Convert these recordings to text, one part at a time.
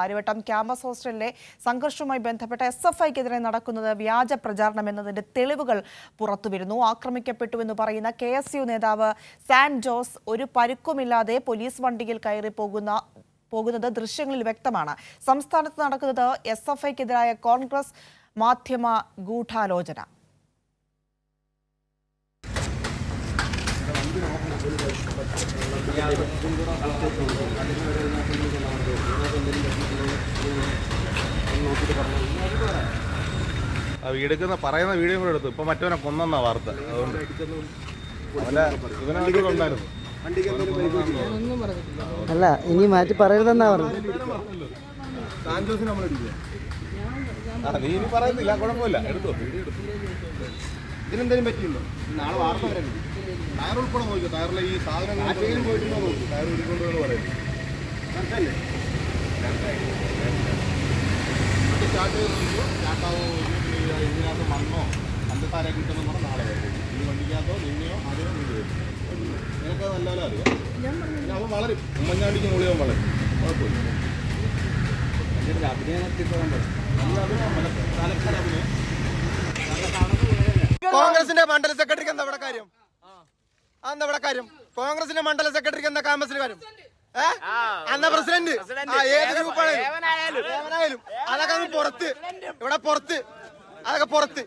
Karyavattom campus ഹോസ്റ്റലിലെ സംഘർഷവുമായി ബന്ധപ്പെട്ട SFIക്കെതിരെ നടക്കുന്നത് വ്യാജ പ്രചാരണം എന്നതിന്റെ തെളിവുകൾ പുറത്തുവരുന്നു. ആക്രമിക്കപ്പെട്ടുവെന്ന് പറയുന്ന KSU നേതാവ് സാൻ ജോസ് ഒരു പരുക്കുമില്ലാതെ പോലീസ് വണ്ടിയിൽ കയറി പോകുന്നത് ദൃശ്യങ്ങളിൽ വ്യക്തമാണ്. സംസ്ഥാനത്ത് നടക്കുന്നത് SFIക്കെതിരായ കോൺഗ്രസ് മാധ്യമ ഗൂഢാലോചന. എടുക്കുന്ന പറയുന്ന വീഡിയോ കൂടെ എടുത്തു. ഇപ്പൊ മറ്റവനെ കൊന്നെന്ന വാർത്ത. അതുകൊണ്ട് ഇവനുണ്ടായിരുന്നു. അല്ല, ഇനി മാറ്റി പറയരുതെന്നാ പറഞ്ഞത്. നീ ഇനി പറയുന്നില്ല, കുഴപ്പമില്ല, എടുത്തോ. ഇതിനെന്തെങ്കിലും പറ്റിയുണ്ടോ? നാളെ വാർത്ത വരരുത്. ടയർ ഉൾപ്പെടെ നോക്കിയോ? ടയറിലെ ഈ സാധനം പോയിട്ടുണ്ടോ നോക്കി. ടയർ ഉരുക്കൊണ്ടെന്ന് പറയുന്നത് മനസ്സിലല്ലേ? സ്റ്റാർട്ട് ചെയ്ത് സ്റ്റാർട്ടാവോ ഇതിനകത്ത് മണ്ണോ അന്തത്താരെ കിട്ടുമെന്ന് പറഞ്ഞാൽ നാളെ വരും. ഈ വണ്ടിക്കകത്തോ നിന്നെയോ അതിനോ നീ വരും. നിനക്കത് നല്ലപോലെ അറിയാം. അവൻ വളരും. ഉമ്മൻചാണ്ടിക്ക് മുകളിൽ അവൻ വളരും. കുഴപ്പമില്ല. എൻ്റെ അഭിനയത്തിൽ കോൺഗ്രസിന്റെ മണ്ഡല സെക്രട്ടറിക്ക് എന്താ ഇവിടെ കാര്യം? എന്താ കാര്യം? കോൺഗ്രസിന്റെ മണ്ഡല സെക്രട്ടറിക്ക് എന്താ ക്യാമ്പസിൽ കാര്യം? അന്ന പ്രസിഡന്റ് ഏത് ഗ്രൂപ്പാണേലും അതൊക്കെ പുറത്ത്, ഇവിടെ പുറത്ത്, അതൊക്കെ പുറത്ത്.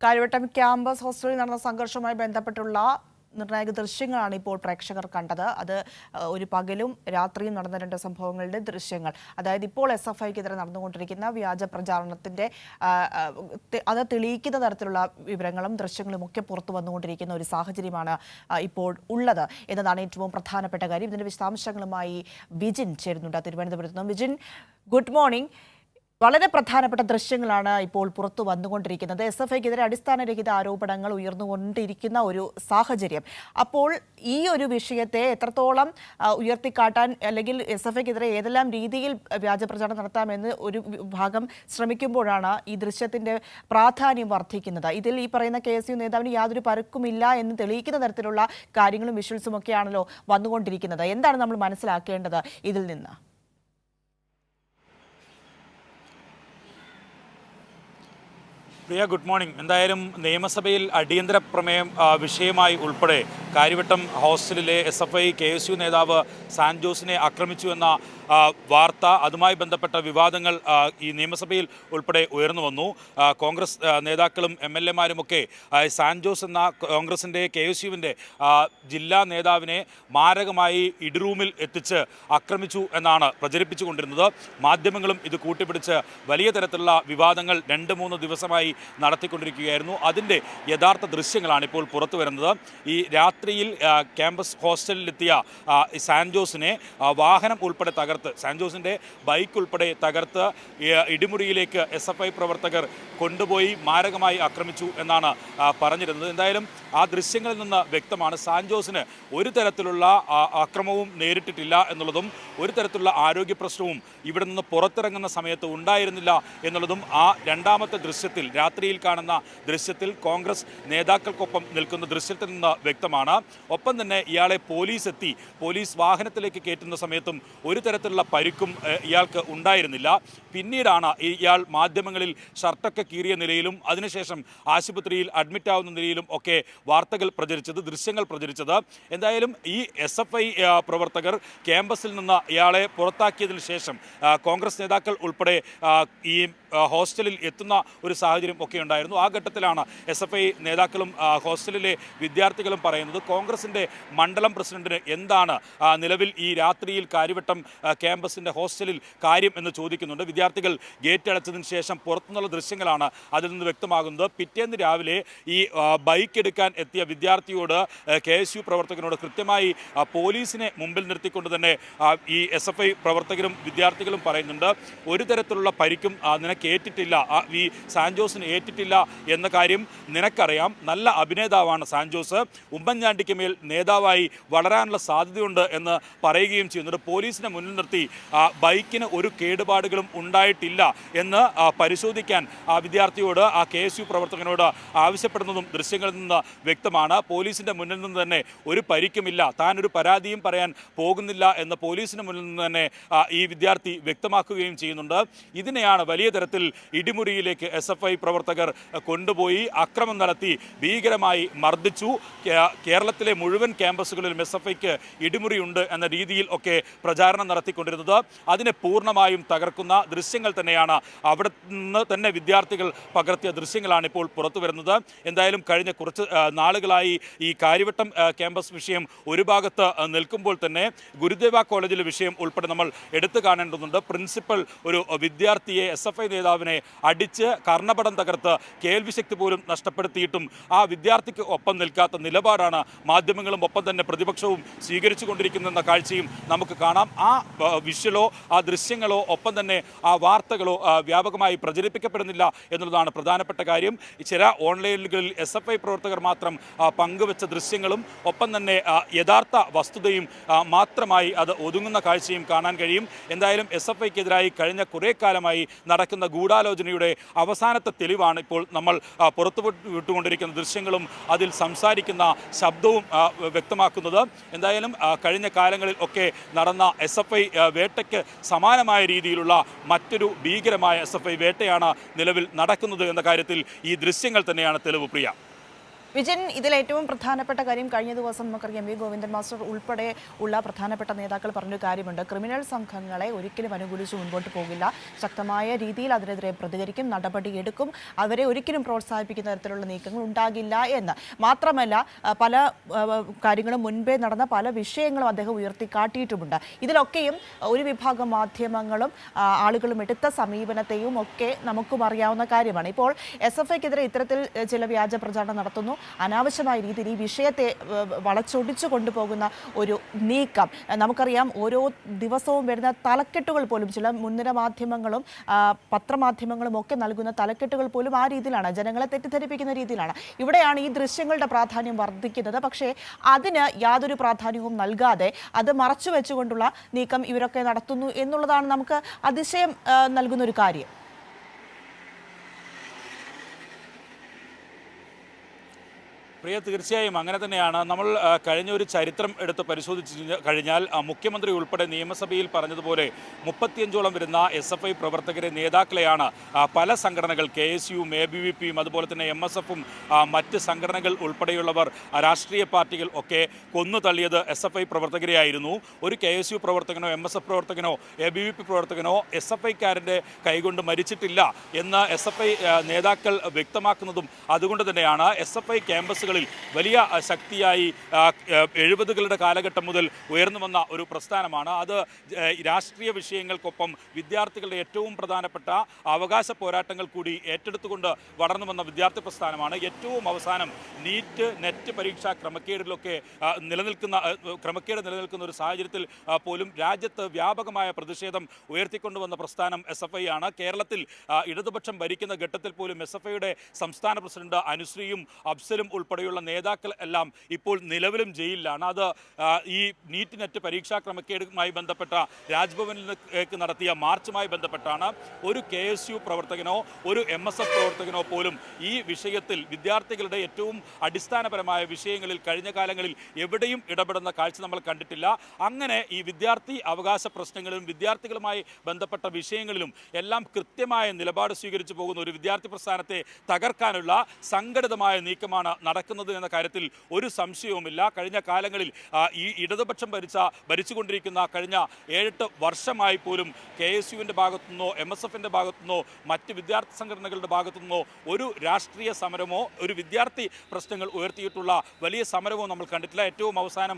കാര്യവട്ടം ക്യാമ്പസ് ഹോസ്റ്റലിൽ നടന്ന സംഘർഷവുമായി ബന്ധപ്പെട്ടുള്ള നിർണായക ദൃശ്യങ്ങളാണ് ഇപ്പോൾ പ്രേക്ഷകർ കണ്ടത്. അത് ഒരു പകലും രാത്രിയും നടന്ന രണ്ട് സംഭവങ്ങളുടെ ദൃശ്യങ്ങൾ. അതായത് ഇപ്പോൾ SFIക്കെതിരെ നടന്നുകൊണ്ടിരിക്കുന്ന വ്യാജ പ്രചാരണത്തിന്റെ അത് തെളിയിക്കുന്ന തരത്തിലുള്ള വിവരങ്ങളും ദൃശ്യങ്ങളും ഒക്കെ പുറത്തു വന്നുകൊണ്ടിരിക്കുന്ന ഒരു സാഹചര്യമാണ് ഇപ്പോൾ ഉള്ളത് എന്നതാണ് ഏറ്റവും പ്രധാനപ്പെട്ട കാര്യം. ഇതിന്റെ വിശദാംശങ്ങളുമായി വിജിൻ ചേരുന്നുണ്ട് തിരുവനന്തപുരത്ത് നിന്ന്. Vijin, good morning. വളരെ പ്രധാനപ്പെട്ട ദൃശ്യങ്ങളാണ് ഇപ്പോൾ പുറത്തു വന്നുകൊണ്ടിരിക്കുന്നത്. SFIക്കെതിരെ അടിസ്ഥാനരഹിത ആരോപണങ്ങൾ ഉയർന്നുകൊണ്ടിരിക്കുന്ന ഒരു സാഹചര്യം. അപ്പോൾ ഈ ഒരു വിഷയത്തെ എത്രത്തോളം ഉയർത്തിക്കാട്ടാൻ അല്ലെങ്കിൽ SFIക്കെതിരെ ഏതെല്ലാം രീതിയിൽ വ്യാജപ്രചാരണം നടത്താമെന്ന് ഒരു ഭാഗം ശ്രമിക്കുമ്പോഴാണ് ഈ ദൃശ്യത്തിന്റെ പ്രാധാന്യം വർദ്ധിക്കുന്നത്. ഇതിൽ ഈ പറയുന്ന KSU നേതാവിന് യാതൊരു പരുക്കുമില്ല എന്ന് തെളിയിക്കുന്ന തരത്തിലുള്ള കാര്യങ്ങളും വിഷ്വൽസും ഒക്കെയാണല്ലോ വന്നുകൊണ്ടിരിക്കുന്നത്. എന്താണ് നമ്മൾ മനസ്സിലാക്കേണ്ടത് ഇതിൽ നിന്ന്? പ്രിയ, ഗുഡ് മോർണിംഗ്. എന്തായാലും നിയമസഭയിൽ അടിയന്തര പ്രമേയം വിഷയമായി ഉൾപ്പെടെ കാര്യവട്ടം ഹോസ്റ്റലിലെ SFI KSU നേതാവ് സാൻ ജോസിനെ ആക്രമിച്ചു എന്ന വാർത്ത, അതുമായി ബന്ധപ്പെട്ട വിവാദങ്ങൾ ഈ നിയമസഭയിൽ ഉൾപ്പെടെ ഉയർന്നു വന്നു. കോൺഗ്രസ് നേതാക്കളും MLA-മാരുമൊക്കെ സാൻ ജോസ് എന്ന കോൺഗ്രസിൻ്റെ KSUവിൻ്റെ ജില്ലാ നേതാവിനെ മാരകമായി ഇടിറൂമിൽ എത്തിച്ച് ആക്രമിച്ചു എന്നാണ് പ്രചരിപ്പിച്ചുകൊണ്ടിരുന്നത്. മാധ്യമങ്ങളും ഇത് കൂട്ടിപ്പിടിച്ച് വലിയ തരത്തിലുള്ള വിവാദങ്ങൾ 2-3 ദിവസമായി നടത്തിക്കൊണ്ടിരിക്കുകയായിരുന്നു. അതിൻ്റെ യഥാർത്ഥ ദൃശ്യങ്ങളാണ് ഇപ്പോൾ പുറത്തു വരുന്നത്. ഈ രാത്രിയിൽ ക്യാമ്പസ് ഹോസ്റ്റലിലെത്തിയ സാൻ ജോസിനെ വാഹനം ഉൾപ്പെടെ സാൻ ജോസിൻ്റെ ബൈക്ക് ഉൾപ്പെടെ തകർത്ത് ഇടിമുറിയിലേക്ക് SFI പ്രവർത്തകർ കൊണ്ടുപോയി മാരകമായി ആക്രമിച്ചു എന്നാണ് പറഞ്ഞിരുന്നത്. എന്തായാലും ആ ദൃശ്യങ്ങളിൽ നിന്ന് വ്യക്തമാണ് സാൻ ജോസിന് ഒരു തരത്തിലുള്ള അക്രമവും നേരിട്ടിട്ടില്ല എന്നുള്ളതും ഒരു തരത്തിലുള്ള ആരോഗ്യ പ്രശ്നവും ഇവിടെ നിന്ന് പുറത്തിറങ്ങുന്ന സമയത്ത് ഉണ്ടായിരുന്നില്ല എന്നുള്ളതും ആ രണ്ടാമത്തെ ദൃശ്യത്തിൽ, രാത്രിയിൽ കാണുന്ന ദൃശ്യത്തിൽ കോൺഗ്രസ് നേതാക്കൾക്കൊപ്പം നിൽക്കുന്ന ദൃശ്യത്തിൽ നിന്ന് വ്യക്തമാണ്. ഒപ്പം തന്നെ ഇയാളെ പോലീസ് വാഹനത്തിലേക്ക് കയറ്റുന്ന സമയത്തും ഒരു തരത്തിലുള്ള പരിക്കും ഇയാൾക്ക് ഉണ്ടായിരുന്നില്ല. പിന്നീടാണ് ഇയാൾ മാധ്യമങ്ങളിൽ ഷർട്ടൊക്കെ കീറിയ നിലയിലും അതിനുശേഷം ആശുപത്രിയിൽ അഡ്മിറ്റ് ആവുന്ന നിലയിലും ഒക്കെ വാർത്തകൾ പ്രചരിച്ചത്, ദൃശ്യങ്ങൾ പ്രചരിച്ചത്. എന്തായാലും ഈ SFI പ്രവർത്തകർ ക്യാമ്പസിൽ നിന്ന് ഇയാളെ പുറത്താക്കിയതിനു ശേഷം കോൺഗ്രസ് നേതാക്കൾ ഉൾപ്പെടെ ഈ ഹോസ്റ്റലിൽ എത്തുന്ന ഒരു സാഹചര്യം ഒക്കെ ഉണ്ടായിരുന്നു. ആ ഘട്ടത്തിലാണ് SFI നേതാക്കളും ഹോസ്റ്റലിലെ വിദ്യാർത്ഥികളും പറയുന്നത് കോൺഗ്രസിൻ്റെ മണ്ഡലം പ്രസിഡന്റിന് എന്താണ് നിലവിൽ ഈ രാത്രിയിൽ കാര്യവട്ടം ക്യാമ്പസിൻ്റെ ഹോസ്റ്റലിൽ കാര്യം എന്ന് ചോദിക്കുന്നുണ്ട്. വിദ്യാർത്ഥികൾ ഗേറ്റ് അടച്ചതിന് ശേഷം പുറത്തുനിന്നുള്ള ദൃശ്യങ്ങളാണ് അതിൽ നിന്ന് വ്യക്തമാകുന്നത്. പിറ്റേന്ന് രാവിലെ ഈ ബൈക്ക് എടുക്കാൻ എത്തിയ വിദ്യാർത്ഥിയോട് KSU പ്രവർത്തകനോട് കൃത്യമായി പോലീസിനെ മുമ്പിൽ നിർത്തിക്കൊണ്ട് തന്നെ ഈ SFI പ്രവർത്തകരും വിദ്യാർത്ഥികളും പറയുന്നുണ്ട്, ഒരു തരത്തിലുള്ള പരിക്കും നിനക്ക് ഏറ്റിട്ടില്ല, ഈ സാൻജോസിന് ഏറ്റിട്ടില്ല എന്ന കാര്യം നിനക്കറിയാം. നല്ല അഭിനേതാവാണ് സാൻജോസ്, ഉമ്മൻചാണ്ടിക്ക് മേൽ നേതാവായി വളരാനുള്ള സാധ്യതയുണ്ട് എന്ന് പറയുകയും ചെയ്യുന്നുണ്ട്. പോലീസിനെ മുന്നിൽ നിർത്തി ബൈക്കിന് ഒരു കേടുപാടുകളും ഉണ്ടായിട്ടില്ല എന്ന് പരിശോധിക്കാൻ വിദ്യാർത്ഥിയോട് KSU പ്രവർത്തകനോട് ആവശ്യപ്പെടുന്നതും ദൃശ്യങ്ങളിൽ നിന്ന് വ്യക്തമാണ്. പോലീസിൻ്റെ മുന്നിൽ നിന്ന് തന്നെ ഒരു പരിക്കുമില്ല, താനൊരു പരാതിയും പറയാൻ പോകുന്നില്ല എന്ന് പോലീസിന് മുന്നിൽ നിന്ന് തന്നെ ഈ വിദ്യാർത്ഥി വ്യക്തമാക്കുകയും ചെയ്യുന്നുണ്ട്. ഇതിനെയാണ് വലിയ തരത്തിൽ ഇടിമുറിയിലേക്ക് SFI പ്രവർത്തകർ കൊണ്ടുപോയി അക്രമം നടത്തി ഭീകരമായി മർദ്ദിച്ചു. കേരളത്തിലെ മുഴുവൻ ക്യാമ്പസുകളിലും SFIക്ക് ഇടിമുറിയുണ്ട് എന്ന രീതിയിൽ ഒക്കെ പ്രചാരണം നടത്തിക്കൊണ്ടിരുന്നത്. അതിനെ പൂർണ്ണമായും തകർക്കുന്ന ദൃശ്യങ്ങൾ തന്നെയാണ് അവിടെ നിന്ന് തന്നെ വിദ്യാർത്ഥികൾ പകർത്തിയ ദൃശ്യങ്ങളാണ് ഇപ്പോൾ പുറത്തു വരുന്നത്. എന്തായാലും കഴിഞ്ഞ കുറച്ച് നാളുകളായി ഈ കാര്യവട്ടം ക്യാമ്പസ് വിഷയം ഒരു ഭാഗത്ത് നിൽക്കുമ്പോൾ തന്നെ ഗുരുദേവ കോളേജിലെ വിഷയം ഉൾപ്പെടെ നമ്മൾ എടുത്തു കാണേണ്ടതുണ്ട്. പ്രിൻസിപ്പൽ ഒരു വിദ്യാർത്ഥിയെ SFI നേതാവിനെ അടിച്ച് കർണപടം തകർത്ത് കേൾവിശക്തി പോലും നഷ്ടപ്പെടുത്തിയിട്ടും ആ വിദ്യാർത്ഥിക്ക് ഒപ്പം നിൽക്കാത്ത നിലപാടാണ് മാധ്യമങ്ങളും ഒപ്പം തന്നെ പ്രതിപക്ഷവും സ്വീകരിച്ചു കൊണ്ടിരിക്കുന്ന കാഴ്ചയും നമുക്ക് കാണാം. ആ വിഷ്വലോ ആ ദൃശ്യങ്ങളോ ഒപ്പം തന്നെ ആ വാർത്തകളോ വ്യാപകമായി പ്രചരിപ്പിക്കപ്പെടുന്നില്ല എന്നുള്ളതാണ് പ്രധാനപ്പെട്ട കാര്യം. ചില ഓൺലൈനുകളിൽ SFI പ്രവർത്തകർ മാത്രം പങ്കുവെച്ച ദൃശ്യങ്ങളും ഒപ്പം തന്നെ യഥാർത്ഥ വസ്തുതയും മാത്രമായി അത് ഒതുങ്ങുന്ന കാഴ്ചയും കാണാൻ കഴിയും. എന്തായാലും SFIക്കെതിരായി കഴിഞ്ഞ കുറേ കാലമായി നടക്കുന്ന ഗൂഢാലോചനയുടെ അവസാനത്തെ തെളിവാണ് ഇപ്പോൾ നമ്മൾ പുറത്തുവിട്ടുകൊണ്ടിരിക്കുന്ന ദൃശ്യങ്ങളും അതിൽ സംസാരിക്കുന്ന ശബ്ദവും വ്യക്തമാക്കുന്നത്. എന്തായാലും കഴിഞ്ഞ കാലങ്ങളിൽ ഒക്കെ നടന്ന SFI വേട്ടയ്ക്ക് സമാനമായ രീതിയിലുള്ള മറ്റൊരു ഭീകരമായ SFI വേട്ടയാണ് നിലവിൽ നടക്കുന്നത് എന്ന കാര്യത്തിൽ ഈ ദൃശ്യങ്ങൾ തന്നെയാണ് തെളിവ്. പ്രിയ വിജയൻ, ഇതിൽ ഏറ്റവും പ്രധാനപ്പെട്ട കാര്യം കഴിഞ്ഞ ദിവസം നമുക്കറിയാം MV ഗോവിന്ദൻ മാസ്റ്റർ ഉൾപ്പെടെ ഉള്ള പ്രധാനപ്പെട്ട നേതാക്കൾ പറഞ്ഞൊരു കാര്യമുണ്ട്. ക്രിമിനൽ സംഘങ്ങളെ ഒരിക്കലും അനുകൂലിച്ച് മുൻപോട്ട് പോകില്ല, ശക്തമായ രീതിയിൽ അതിനെതിരെ പ്രതികരിക്കും, നടപടിയെടുക്കും, അവരെ ഒരിക്കലും പ്രോത്സാഹിപ്പിക്കുന്ന തരത്തിലുള്ള നീക്കങ്ങൾ ഉണ്ടാകില്ല എന്ന്. മാത്രമല്ല പല കാര്യങ്ങളും മുൻപേ നടന്ന പല വിഷയങ്ങളും അദ്ദേഹം ഉയർത്തിക്കാട്ടിയിട്ടുമുണ്ട്. ഇതിലൊക്കെയും ഒരു വിഭാഗം മാധ്യമങ്ങളും ആളുകളും എടുത്ത സമീപനത്തെയും ഒക്കെ നമുക്കും അറിയാവുന്ന കാര്യമാണ്. ഇപ്പോൾ SFIക്കെതിരെ ഇത്തരത്തിൽ ചില വ്യാജ പ്രചാരണം നടത്തുന്നു, അനാവശ്യമായ രീതിയിൽ ഈ വിഷയത്തെ വളച്ചൊടിച്ചു കൊണ്ടുപോകുന്ന ഒരു നീക്കം. നമുക്കറിയാം ഓരോ ദിവസവും വരുന്ന തലക്കെട്ടുകൾ പോലും ചില മുൻനിര മാധ്യമങ്ങളും പത്രമാധ്യമങ്ങളും ഒക്കെ നൽകുന്ന തലക്കെട്ടുകൾ പോലും ആ രീതിയിലാണ്, ജനങ്ങളെ തെറ്റിദ്ധരിപ്പിക്കുന്ന രീതിയിലാണ്. ഇവിടെയാണ് ഈ ദൃശ്യങ്ങളുടെ പ്രാധാന്യം വർദ്ധിക്കുന്നത്. പക്ഷേ അതിന് യാതൊരു പ്രാധാന്യവും നൽകാതെ അത് മറച്ചു വെച്ചുകൊണ്ടുള്ള നീക്കം ഇവരൊക്കെ നടത്തുന്നു എന്നുള്ളതാണ് നമുക്ക് അതിശയം നൽകുന്ന ഒരു കാര്യം. പ്രിയ, തീർച്ചയായും അങ്ങനെ തന്നെയാണ്. നമ്മൾ കഴിഞ്ഞ ഒരു ചരിത്രം എടുത്ത് പരിശോധിച്ച് കഴിഞ്ഞാൽ മുഖ്യമന്ത്രി ഉൾപ്പെടെ നിയമസഭയിൽ പറഞ്ഞതുപോലെ 35ഓളം വരുന്ന SFI പ്രവർത്തകരെ, നേതാക്കളെയാണ് പല സംഘടനകൾ, KSUവും ABVPയും അതുപോലെ തന്നെ MSFും മറ്റ് സംഘടനകൾ ഉൾപ്പെടെയുള്ളവർ, രാഷ്ട്രീയ പാർട്ടികൾ ഒക്കെ കൊന്നു തള്ളിയത് SFI പ്രവർത്തകരെയായിരുന്നു. ഒരു KSU പ്രവർത്തകനോ MSF പ്രവർത്തകനോ ABVP പ്രവർത്തകനോ SFIക്കാരൻ്റെ കൈകൊണ്ട് മരിച്ചിട്ടില്ല എന്ന് SFI നേതാക്കൾ വ്യക്തമാക്കുന്നതും അതുകൊണ്ട് തന്നെയാണ്. SFI ക്യാമ്പസുകൾ വലിയ ശക്തിയായി 70കളുടെ കാലഘട്ടം മുതൽ ഉയർന്നു വന്ന ഒരു പ്രസ്ഥാനമാണ്. അത് രാഷ്ട്രീയ വിഷയങ്ങൾക്കൊപ്പം വിദ്യാർത്ഥികളുടെ ഏറ്റവും പ്രധാനപ്പെട്ട അവകാശ പോരാട്ടങ്ങൾ കൂടി ഏറ്റെടുത്തുകൊണ്ട് വളർന്നു വന്ന വിദ്യാർത്ഥി പ്രസ്ഥാനമാണ്. ഏറ്റവും അവസാനം നെറ്റ് പരീക്ഷാ ക്രമക്കേട് നിലനിൽക്കുന്ന ഒരു സാഹചര്യത്തിൽ പോലും രാജ്യത്ത് വ്യാപകമായ പ്രതിഷേധം ഉയർത്തിക്കൊണ്ടുവന്ന പ്രസ്ഥാനം SFI ആണ്. കേരളത്തിൽ ഇടതുപക്ഷം ഭരിക്കുന്ന ഘട്ടത്തിൽ പോലും SFIയുടെ സംസ്ഥാന പ്രസിഡന്റ് അനുശ്രീയും അഫ്സലും ഉൾപ്പെടെയുള്ള നേതാക്കൾ എല്ലാം ഇപ്പോൾ നിലവിലും ജയിലിലാണ്. അത് ഈ നെറ്റ് പരീക്ഷാ ക്രമക്കേടുമായി ബന്ധപ്പെട്ട രാജ്ഭവനിലേക്ക് നടത്തിയ മാർച്ചുമായി ബന്ധപ്പെട്ടാണ്. ഒരു KSU പ്രവർത്തകനോ ഒരു MSF പ്രവർത്തകനോ പോലും ഈ വിഷയത്തിൽ, വിദ്യാർത്ഥികളുടെ ഏറ്റവും അടിസ്ഥാനപരമായ വിഷയങ്ങളിൽ കഴിഞ്ഞ കാലങ്ങളിൽ എവിടെയും ഇടപെടുന്ന കാഴ്ച നമ്മൾ കണ്ടിട്ടില്ല. അങ്ങനെ ഈ വിദ്യാർത്ഥി അവകാശ പ്രശ്നങ്ങളിലും വിദ്യാർത്ഥികളുമായി ബന്ധപ്പെട്ട വിഷയങ്ങളിലും എല്ലാം കൃത്യമായ നിലപാട് സ്വീകരിച്ചു പോകുന്ന ഒരു വിദ്യാർത്ഥി പ്രസ്ഥാനത്തെ തകർക്കാനുള്ള സംഘടിതമായ നീക്കമാണ് നടക്കുന്നത് നടക്കുന്നത് എന്ന കാര്യത്തിൽ ഒരു സംശയവുമില്ല. കഴിഞ്ഞ കാലങ്ങളിൽ ഈ ഇടതുപക്ഷം ഭരിച്ചുകൊണ്ടിരിക്കുന്ന കഴിഞ്ഞ 7-8 വർഷമായി പോലും KSUവിൻ്റെ ഭാഗത്തുനിന്നോ MSFൻ്റെ ഭാഗത്തുനിന്നോ മറ്റ് വിദ്യാർത്ഥി സംഘടനകളുടെ ഭാഗത്തുനിന്നോ ഒരു രാഷ്ട്രീയ സമരമോ ഒരു വിദ്യാർത്ഥി പ്രശ്നങ്ങൾ ഉയർത്തിയിട്ടുള്ള വലിയ സമരമോ നമ്മൾ കണ്ടിട്ടില്ല. ഏറ്റവും അവസാനം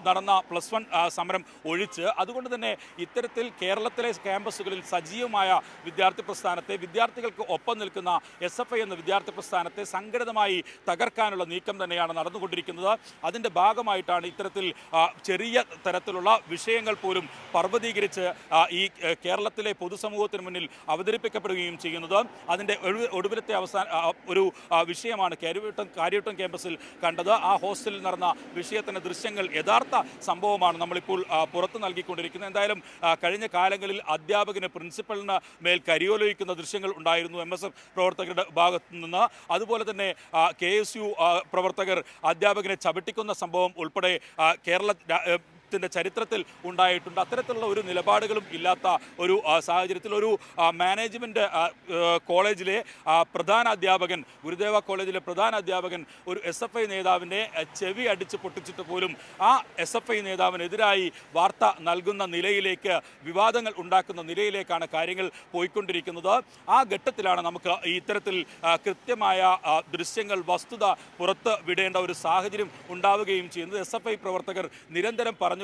നടന്ന +1 സമരം ഒഴിച്ച്. അതുകൊണ്ട് തന്നെ ഇത്തരത്തിൽ കേരളത്തിലെ ക്യാമ്പസുകളിൽ സജീവമായ വിദ്യാർത്ഥി പ്രസ്ഥാനത്തെ, വിദ്യാർത്ഥികൾക്ക് ഒപ്പം നിൽക്കുന്ന SFI എന്ന വിദ്യാർത്ഥി പ്രസ്ഥാനത്തെ സംഘടിതമായി തകർക്കാനുള്ള നീക്കം തന്നെയാണ് നടന്നുകൊണ്ടിരിക്കുന്നത്. അതിൻ്റെ ഭാഗമായിട്ടാണ് ഇത്തരത്തിൽ ചെറിയ തരത്തിലുള്ള വിഷയങ്ങൾ പോലും പർവ്വതീകരിച്ച് ഈ കേരളത്തിലെ പൊതുസമൂഹത്തിന് മുന്നിൽ അവതരിപ്പിക്കപ്പെടുകയും ചെയ്യുന്നത്. അതിൻ്റെ ഒടുവിലത്തെ ഒരു വിഷയമാണ് കാര്യവട്ടം ക്യാമ്പസിൽ കണ്ടത്. ആ ഹോസ്റ്റലിൽ നടന്ന വിഷയത്തിൻ്റെ ദൃശ്യങ്ങൾ യഥാർത്ഥ സംഭവമാണ് നമ്മളിപ്പോൾ പുറത്തു നൽകിക്കൊണ്ടിരിക്കുന്നത്. എന്തായാലും കഴിഞ്ഞ കാലങ്ങളിൽ അധ്യാപകന് പ്രിൻസിപ്പലിന് മേൽ കരിയോലയിക്കുന്ന ദൃശ്യങ്ങൾ ഉണ്ടായിരുന്നു MSF പ്രവർത്തകരുടെ ഭാഗത്തു നിന്ന്. അതുപോലെ തന്നെ KSU പ്രവർത്തകർ അധ്യാപകനെ ചവിട്ടിക്കുന്ന സംഭവം ഉൾപ്പെടെ ചരിത്രത്തിൽ ഉണ്ടായിട്ടുണ്ട്. അത്തരത്തിലുള്ള ഒരു നിലപാടുകളും ഇല്ലാത്ത ഒരു സാഹചര്യത്തിൽ ഒരു മാനേജ്മെൻറ്റ് കോളേജിലെ പ്രധാന അധ്യാപകൻ, ഗുരുദേവ കോളേജിലെ പ്രധാന അധ്യാപകൻ ഒരു SFI നേതാവിനെ ചെവി അടിച്ച് പൊട്ടിച്ചിട്ട് പോലും ആ SFI നേതാവിനെതിരായി വാർത്ത നൽകുന്ന നിലയിലേക്ക്, വിവാദങ്ങൾ ഉണ്ടാക്കുന്ന നിലയിലേക്കാണ് കാര്യങ്ങൾ പോയിക്കൊണ്ടിരിക്കുന്നത്. ആ ഘട്ടത്തിലാണ് നമുക്ക് ഇത്തരത്തിൽ കൃത്യമായ ദൃശ്യങ്ങൾ, വസ്തുത പുറത്ത് വിടേണ്ട ഒരു സാഹചര്യം ഉണ്ടാവുകയും ചെയ്യുന്നത്. SFI പ്രവർത്തകർ നിരന്തരം പറഞ്ഞുകൊണ്ടിരിക്കുന്നത്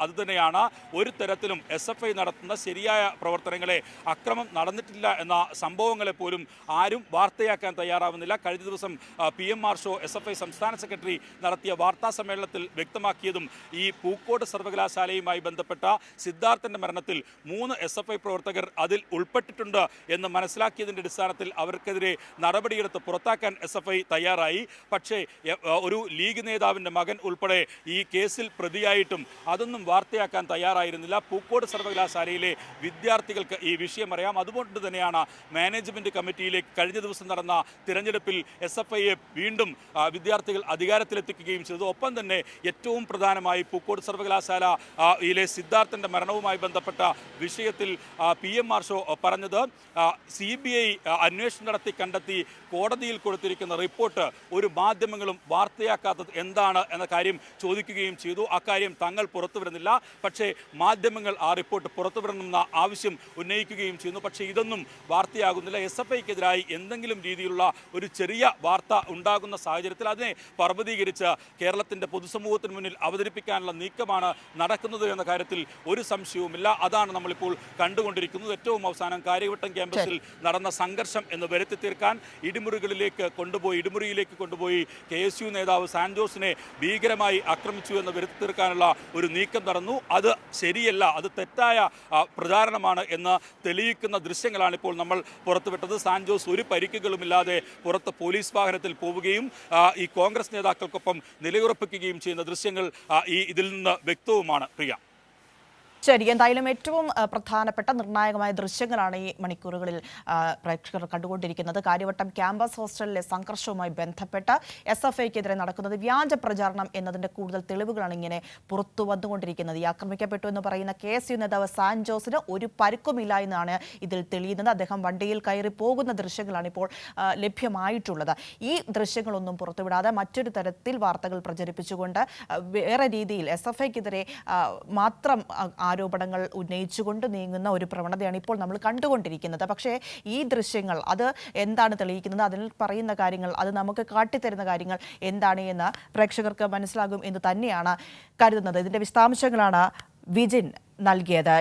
അതുതന്നെയാണ്. ഒരു തരത്തിലും SFI നടത്തുന്ന ശരിയായ പ്രവർത്തനങ്ങളെ, അക്രമം നടന്നിട്ടില്ല എന്ന സംഭവങ്ങളെ പോലും ആരും വാർത്തയാക്കാൻ തയ്യാറാവുന്നില്ല. കഴിഞ്ഞ ദിവസം PM മാർഷോ SFI സംസ്ഥാന സെക്രട്ടറി നടത്തിയ വാർത്താ സമ്മേളനത്തിൽ വ്യക്തമാക്കിയതും ഈ പൂക്കോട് സർവകലാശാലയുമായി ബന്ധപ്പെട്ട സിദ്ധാർത്ഥൻ്റെ മരണത്തിൽ 3 SFI പ്രവർത്തകർ അതിൽ ഉൾപ്പെട്ടിട്ടുണ്ട് എന്ന് മനസ്സിലാക്കിയതിൻ്റെ അടിസ്ഥാനത്തിൽ അവർക്കെതിരെ നടപടിയെടുത്ത് പുറത്താക്കാൻ SFI തയ്യാറായി. പക്ഷേ ഒരു ലീഗ് നേതാവിൻ്റെ മകൻ ഉൾപ്പെടെ ഈ കേസിൽ പ്രതിയായിട്ടും അതൊന്നും വാർത്തയാക്കാൻ തയ്യാറായിരുന്നില്ല. പൂക്കോട് സർവകലാശാലയിലെ വിദ്യാർത്ഥികൾക്ക് ഈ വിഷയം അറിയാം. അതുകൊണ്ട് തന്നെയാണ് മാനേജ്മെൻറ്റ് കമ്മിറ്റിയിലേക്ക് കഴിഞ്ഞ ദിവസം നടന്ന തിരഞ്ഞെടുപ്പിൽ SFIയെ വീണ്ടും വിദ്യാർത്ഥികൾ അധികാരത്തിലെത്തിക്കുകയും ചെയ്തു. ഒപ്പം തന്നെ ഏറ്റവും പ്രധാനമായി പൂക്കോട് സർവകലാശാലയിലെ സിദ്ധാർത്ഥൻ്റെ മരണവുമായി ബന്ധപ്പെട്ട വിഷയത്തിൽ PM മാർഷോ പറഞ്ഞത് CBI അന്വേഷണം നടത്തി കണ്ടെത്തി കോടതിയിൽ കൊടുത്തിരിക്കുന്ന റിപ്പോർട്ട് ഒരു മാധ്യമങ്ങളും വാർത്തയാക്കാത്തത് എന്താണ് എന്ന കാര്യം ചോദിക്കുകയും ചെയ്തു. അക്കാര്യം തങ്ങൾ പുറത്തുവിടുന്നില്ല, പക്ഷേ മാധ്യമങ്ങൾ ആ റിപ്പോർട്ട് പുറത്തുവിടണമെന്ന ആവശ്യം ഉന്നയിക്കുകയും ചെയ്യുന്നു. പക്ഷേ ഇതൊന്നും വാർത്തയാകുന്നില്ല. SFIക്കെതിരായി എന്തെങ്കിലും രീതിയിലുള്ള ഒരു ചെറിയ വാർത്ത ഉണ്ടാകുന്ന സാഹചര്യത്തിൽ അതിനെ പർവ്വതീകരിച്ച് കേരളത്തിൻ്റെ പൊതുസമൂഹത്തിന് മുന്നിൽ അവതരിപ്പിക്കാനുള്ള നീക്കമാണ് നടക്കുന്നത് എന്ന കാര്യത്തിൽ ഒരു സംശയവുമില്ല. അതാണ് നമ്മളിപ്പോൾ കണ്ടുകൊണ്ടിരിക്കുന്നത്. ഏറ്റവും അവസാനം കാര്യവട്ടം ക്യാമ്പസിൽ നടന്ന സംഘർഷം എന്ന് വരുത്തി തീർക്കാൻ ഇടിമുറിയിലേക്ക് കൊണ്ടുപോയി KSU നേതാവ് സാൻജോസിനെ ഭീകരമായി ആക്രമിച്ചു എന്ന് വരുത്തി തീർക്കാനുള്ള ഒരു നീക്കം നടന്നു. അത് ശരിയല്ല, അത് തെറ്റായ പ്രചാരണമാണ് എന്ന് തെളിയിക്കുന്ന ദൃശ്യങ്ങളാണ് ഇപ്പോൾ നമ്മൾ പുറത്തുവിട്ടത്. സാൻജോസ് ഒരു പരിക്കുകളുമില്ലാതെ പുറത്ത് പോലീസ് വാഹനത്തിൽ പോവുകയും ഈ കോൺഗ്രസ് നേതാക്കൾക്കൊപ്പം നിലയുറപ്പിക്കുകയും ചെയ്യുന്ന ദൃശ്യങ്ങൾ ഇതിൽ നിന്ന് വ്യക്തവുമാണ്. പ്രിയ, ശരി, എന്തായാലും ഏറ്റവും പ്രധാനപ്പെട്ട നിർണായകമായ ദൃശ്യങ്ങളാണ് ഈ മണിക്കൂറുകളിൽ പ്രേക്ഷകർ കണ്ടുകൊണ്ടിരിക്കുന്നത്. കാര്യവട്ടം ക്യാമ്പസ് ഹോസ്റ്റലിലെ സംഘർഷവുമായി ബന്ധപ്പെട്ട് SFIക്കെതിരെ നടക്കുന്നത് വ്യാജ പ്രചാരണം എന്നതിൻ്റെ കൂടുതൽ തെളിവുകളാണ് ഇങ്ങനെ പുറത്തു വന്നുകൊണ്ടിരിക്കുന്നത്. ഈ ആക്രമിക്കപ്പെട്ടു എന്ന് പറയുന്ന KSU നേതാവ് സാൻജോസിന് ഒരു പരുക്കുമില്ല എന്നാണ് ഇതിൽ തെളിയുന്നത്. അദ്ദേഹം വണ്ടിയിൽ കയറി പോകുന്ന ദൃശ്യങ്ങളാണ് ഇപ്പോൾ ലഭ്യമായിട്ടുള്ളത്. ഈ ദൃശ്യങ്ങളൊന്നും പുറത്തുവിടാതെ മറ്റൊരു തരത്തിൽ വാർത്തകൾ പ്രചരിപ്പിച്ചുകൊണ്ട് വേറെ രീതിയിൽ SFIക്കെതിരെ മാത്രം ആരോപണങ്ങൾ ഉന്നയിച്ചുകൊണ്ട് നീങ്ങുന്ന ഒരു പ്രവണതയാണ് ഇപ്പോൾ നമ്മൾ കണ്ടുകൊണ്ടിരിക്കുന്നത്. പക്ഷേ ഈ ദൃശ്യങ്ങൾ അത് എന്താണ് തെളിയിക്കുന്നത്, അതിൽ പറയുന്ന കാര്യങ്ങൾ, അത് നമുക്ക് കാട്ടിത്തരുന്ന കാര്യങ്ങൾ എന്താണ് എന്ന് പ്രേക്ഷകർക്ക് മനസ്സിലാകും എന്ന് തന്നെയാണ് കരുതുന്നത്. ഇതിൻ്റെ വിശദാംശങ്ങളാണ് വിജിൻ നൽകിയത്.